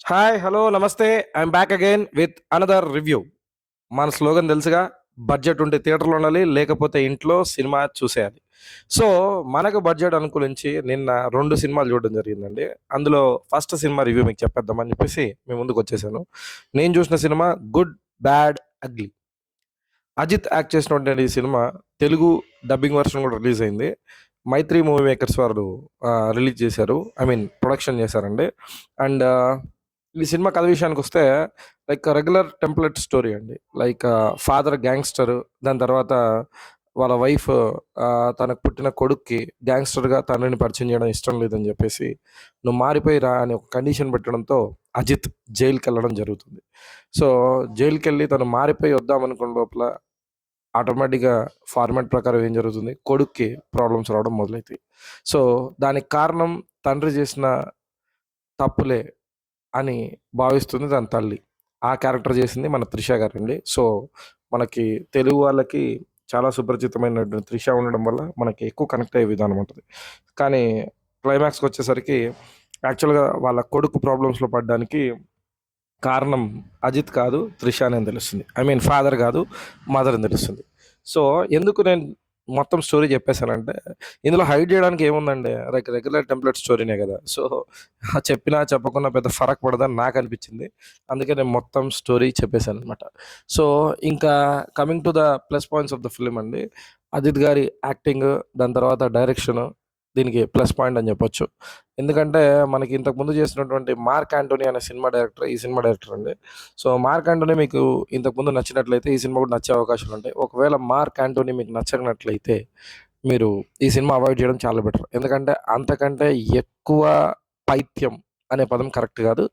Hi, hello, నమస్తే. I'm back again with another review. మన slogan తెలుసుగా, బడ్జెట్ ఉంటే థియేటర్లో ఉండాలి, లేకపోతే ఇంట్లో సినిమా చూసేయాలి. సో, మనకు బడ్జెట్ అనుకూలించి నిన్న 2 సినిమాలు చూడడం జరిగిందండి. అందులో ఫస్ట్ సినిమా రివ్యూ మీకు చెప్పేద్దామని చెప్పేసి మీ ముందుకొచ్చేసాను. నేను చూసిన cinema 'good, bad, ugly'. Ajith act చేసినటువంటి ఈ సినిమా తెలుగు డబ్బింగ్ వర్షన్ కూడా రిలీజ్ అయింది. మైత్రి మూవీ మేకర్స్ వారు రిలీజ్ చేశారు. ఐ మీన్ ప్రొడక్షన్ చేశారండి. అండ్ ఈ సినిమా కథ విషయానికి వస్తే లైక్ రెగ్యులర్ టెంప్లెట్ స్టోరీ అండి. లైక్ ఫాదర్ గ్యాంగ్స్టర్, దాని తర్వాత వాళ్ళ వైఫ్ తనకు పుట్టిన కొడుక్కి గ్యాంగ్స్టర్గా తండ్రిని పరిచయం చేయడం ఇష్టం లేదని చెప్పేసి నువ్వు మారిపోయి రా అని ఒక కండిషన్ పెట్టడంతో అజిత్ జైలుకి వెళ్ళడం జరుగుతుంది. సో జైలుకి వెళ్ళి తను మారిపోయి వద్దామనుకున్న లోపల ఆటోమేటిక్గా ఫార్మాట్ ప్రకారం ఏం జరుగుతుంది, కొడుక్కి ప్రాబ్లమ్స్ రావడం మొదలవుతాయి. సో దానికి కారణం తండ్రి చేసిన తప్పులే అని భావిస్తుంది దాని తల్లి. ఆ క్యారెక్టర్ చేసింది మన త్రిష గారండి. సో మనకి తెలుగు వాళ్ళకి చాలా సుపరిచితమైనటువంటి త్రిష ఉండడం వల్ల మనకి ఎక్కువ కనెక్ట్ అయ్యే విధానం ఉంటుంది. కానీ క్లైమాక్స్కి వచ్చేసరికి యాక్చువల్గా వాళ్ళ కొడుకు ప్రాబ్లమ్స్లో పడడానికి కారణం అజిత్ కాదు, త్రిష అని తెలుస్తుంది. ఐ మీన్ ఫాదర్ కాదు, మదర్ అని తెలుస్తుంది. సో ఎందుకు నేను మొత్తం స్టోరీ చెప్పేశానంటే, ఇందులో హైడ్ చేయడానికి ఏముందండి, రెగ్యులర్ టెంప్లెట్ స్టోరీనే కదా. సో చెప్పినా చెప్పకుండా పెద్ద ఫరక్ పడదని నాకు అనిపించింది. అందుకే నేను మొత్తం స్టోరీ చెప్పేశాను అనమాట. సో ఇంకా coming to the plus points of the film అండి, అజిత్ గారి యాక్టింగ్, దాని తర్వాత డైరెక్షన్ దీనికి ప్లస్ పాయింట్ అని చెప్పొచ్చు. ఎందుకంటే మనకి ఇంతకుముందు చేసినటువంటి మార్క్ యాంటోనీ అనే సినిమా డైరెక్టర్ ఈ సినిమా డైరెక్టర్ అండి. సో మార్క్ యాంటోనీ మీకు ఇంతకుముందు నచ్చినట్లయితే ఈ సినిమా కూడా నచ్చే అవకాశాలు ఉంటాయి. ఒకవేళ మార్క్ యాంటోనీ మీకు నచ్చనట్లయితే మీరు ఈ సినిమా అవాయిడ్ చేయడం చాలా బెటర్. ఎందుకంటే అంతకంటే ఎక్కువ పైత్యం అనే పదం కరెక్ట్ కాదు,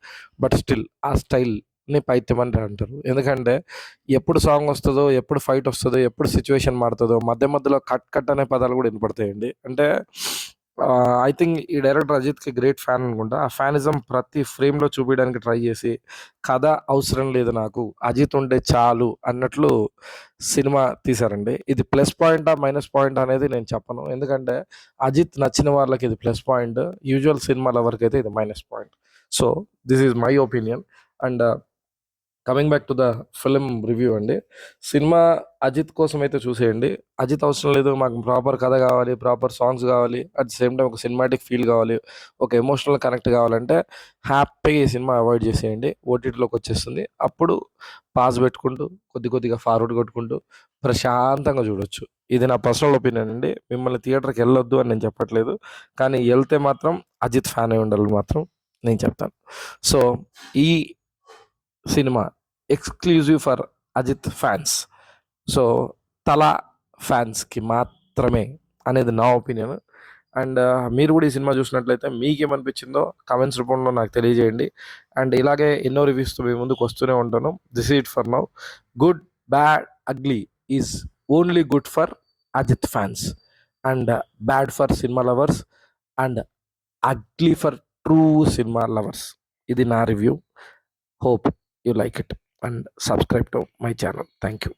బట్ స్టిల్ ఆ స్టైల్ని పైత్యం అని అంటారు. ఎందుకంటే ఎప్పుడు సాంగ్ వస్తుందో, ఎప్పుడు ఫైట్ వస్తుందో, ఎప్పుడు సిచ్యువేషన్ మారుతుందో, మధ్య మధ్యలో కట్ కట్ అనే పదాలు కూడా వినపడతాయండి. అంటే ఐ థింక్ ఈ డైరెక్టర్ అజిత్కి గ్రేట్ ఫ్యాన్ అనుకుంటా. ఆ ఫ్యానిజం ప్రతి ఫ్రేమ్లో చూపించడానికి ట్రై చేసి, కథ అవసరం లేదు నాకు, అజిత్ ఉంటే చాలు అన్నట్లు సినిమా తీశారండి. ఇది ప్లస్ పాయింటా మైనస్ పాయింట్ అనేది నేను చెప్పను. ఎందుకంటే అజిత్ నచ్చిన వాళ్ళకి ఇది ప్లస్ పాయింట్, యూజువల్ సినిమా లవర్కి అయితే ఇది minus point. So this is my opinion. And coming back to the film review అండి, సినిమా అజిత్ కోసం అయితే చూసేయండి. అజిత్ అవసరం లేదు, మాకు ప్రాపర్ కథ కావాలి, ప్రాపర్ సాంగ్స్ కావాలి, అట్ ద సేమ్ టైం ఒక సినిమాటిక్ ఫీల్ కావాలి, ఒక ఎమోషనల్ కనెక్ట్ కావాలంటే హ్యాపీగా ఈ సినిమా అవాయిడ్ చేసేయండి. ఓటీటీలోకి వచ్చేస్తుంది. అప్పుడు పాజ్ పెట్టుకుంటూ కొద్దిగా ఫార్వర్డ్ కొట్టుకుంటూ ప్రశాంతంగా చూడొచ్చు. ఇది నా పర్సనల్ ఒపీనియన్ అండి. మిమ్మల్ని థియేటర్కి వెళ్ళొద్దు అని నేను చెప్పట్లేదు, కానీ వెళ్తే మాత్రం అజిత్ ఫ్యాన్ అయి ఉండాలి మాత్రం నేను చెప్తాను. సో ఈ cinema exclusive for Ajith fans. So Thala ఫ్యాన్స్కి మాత్రమే అనేది నా ఒపీనియన్. అండ్ మీరు కూడా ఈ సినిమా చూసినట్లయితే మీకేమనిపించిందో కామెంట్స్ రూపంలో నాకు తెలియజేయండి. అండ్ ఇలాగే ఎన్నో రివ్యూస్తో మీ ముందుకు వస్తూనే ఉంటాను. This it for now. Good, bad, ugly is only good for Ajith fans, and bad for cinema lovers, and ugly for true cinema lovers. ఇది నా review. Hope you like it and subscribe to my channel. Thank you.